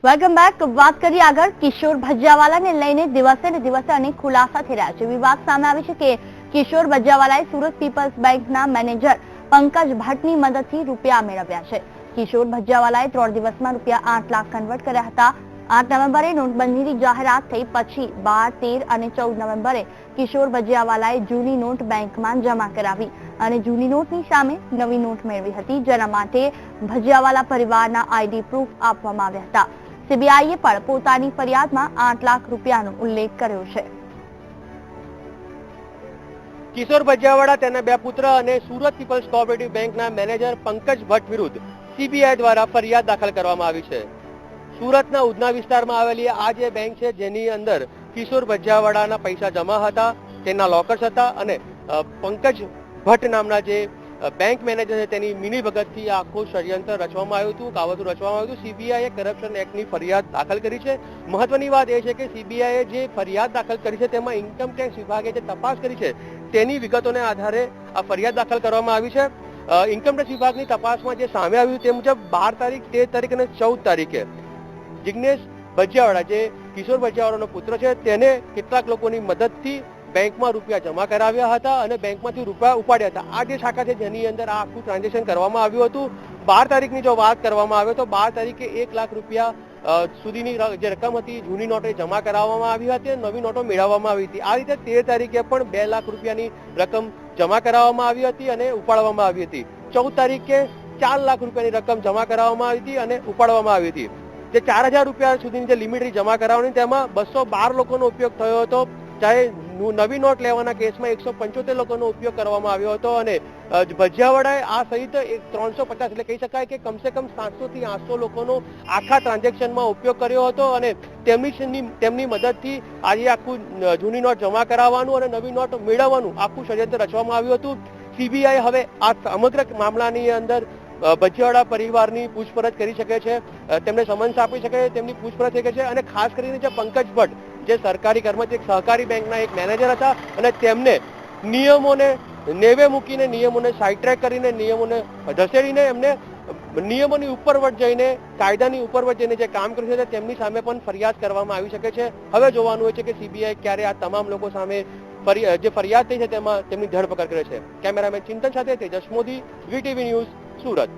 Welcome back. વાત કરીએ આગળ. કિશોર ભજ્જાવાલાને લઈને દિવસે ને દિવસે અનેક ખુલાસા થઈ રહ્યા છે. વિવાદ સામે આવી છે કે કિશોર ભજ્જાવાલાએ સુરત પીપલ્સ બેંકના મેનેજર પંકજ ભટ્ટની મદદથી રૂપિયા મેળવ્યા છે. કિશોર ભજ્જાવાલાએ 3 દિવસમાં રૂપિયા 8 લાખ કન્વર્ટ કર્યા હતા. 8 નવેમ્બરે નોટબંધીની જાહેરાત થઈ પછી 12, 13 અને 14 નવેમ્બરે કિશોર ભજ્જાવાલાએ જૂની નોટ બેંકમાં જમા કરાવી અને જૂની નોટની સામે નવી નોટ મેળવી હતી, જેના માટે ભજ્જાવાલા પરિવારના આઈડી પ્રૂફ આપવામાં આવ્યા હતા. સીબીઆઈએ પણ પોતાની ફરિયાદમાં 8 લાખ રૂપિયાનો ઉલ્લેખ કર્યો છે. કિશોર ભજ્જાવાલા, તેના 2 પુત્ર અને સુરત પીપલ્સ કોઓપરેટિવ બેંકના મેનેજર પંકજ ભટ્ટ વિરુદ્ધ સીબીઆઈ દ્વારા ફરિયાદ દાખલ કરવામાં આવી છે. સુરતના ઉધના વિસ્તારમાં આવેલી આ જે બેંક છે, જેની અંદર કિશોર ભજ્જાવાલાના પૈસા જમા હતા, તેના લોકર્સ હતા અને પંકજ ભટ્ટ નામના જે બેંક મેનેજર છે તેની મિની ભગતથી આખું ષડયંત્ર રચવામાં આવ્યું હતું, કાવતરું રચવામાં આવ્યું હતું. સીબીઆઈએ કરપ્શન એક્ટની ફરિયાદ દાખલ કરી છે. મહત્વની વાત એ છે કે સીબીઆઈએ જે ફરિયાદ દાખલ કરી છે તેમાં ઇન્કમ ટેક્સ વિભાગે જે તપાસ કરી છે તેની વિગતોને આધારે આ ફરિયાદ દાખલ કરવામાં આવી છે. ઇન્કમ ટેક્સ વિભાગની તપાસમાં જે સામે આવ્યું તે મુજબ 12 તારીખ, 13 તારીખ અને 14 તારીખે જિગ્નેશ ભજ્જાવાલા, જે કિશોર ભજ્જાવાલાનો પુત્ર છે, તેને કેટલાક લોકોની મદદથી બેંકમાં રૂપિયા જમા કરાવ્યા હતા અને બેંકમાંથી રૂપિયા ઉપાડ્યા હતા. આ જે શાખા છે જેની અંદર આ આખું ટ્રાન્ઝેક્શન કરવામાં આવ્યું હતું. 12 તારીખની જો વાત કરવામાં આવે તો 12 તારીખે 1 લાખ રૂપિયા સુધીની જે રકમ હતી જૂની નોટે જમા કરાવવામાં આવી હતી અને નવી નોટો મેળવવામાં આવી હતી. આ રીતે 13 તારીખે પણ 2 લાખ રૂપિયાની રકમ જમા કરાવવામાં આવી હતી અને ઉપાડવામાં આવી હતી. 14 તારીખે 4 લાખ રૂપિયાની રકમ જમા કરાવવામાં આવી હતી અને ઉપાડવામાં આવી હતી. જે 4000 રૂપિયા સુધીની જે લિમિટ જમા કરાવવાની, તેમાં 212 લોકોનો ઉપયોગ થયો હતો. ચાહે નવી નોટ લેવાના કેસમાં 175 લોકોનો ઉપયોગ કરવામાં આવ્યો હતો અને ભજ્જાવાલાએ આ સહિત 350, એટલે કહી શકાય કે કમસે કમ 700 થી 800 લોકોનો આખા ટ્રાન્ઝેક્શનમાં ઉપયોગ કર્યો હતો અને તેમની મદદથી આજે આખું જૂની નોટ જમા કરાવવાનું અને નવી નોટ મેળવવાનું આખું ષડયંત્ર રચવામાં આવ્યું હતું. સીબીઆઈ હવે આ સમગ્ર મામલાની અંદર ભજ્જાવાલા પરિવારની પૂછપરછ કરી શકે છે, તેમને સમન્સ આપી શકે છે, તેમની પૂછપરછ થઈ શકે છે અને ખાસ કરીને જે પંકજ ભટ્ટ, જે સરકારી કર્મચારી, સહકારી બેંકના એક મેનેજર હતા અને તેમને નિયમોને નેવે મૂકીને, નિયમોને સાઇડ ટ્રેક કરીને, નિયમોને ધસેડીને એમને નિયમોની ઉપરવટ જઈને, કાયદાની ઉપરવટ જઈને જે કામ કર્યું છે તેમની સામે પણ ફરિયાદ કરવામાં આવી શકે છે. હવે જોવાનું હોય છે કે સીબીઆઈ ક્યારે આ તમામ લોકો સામે જે ફરિયાદ થઈ છે તેમાં તેમની ધરપકડ કરે છે. કેમેરામેન ચિંતન સાથે તેજસ મોદી, વીટીવી ન્યૂઝ, સુરત.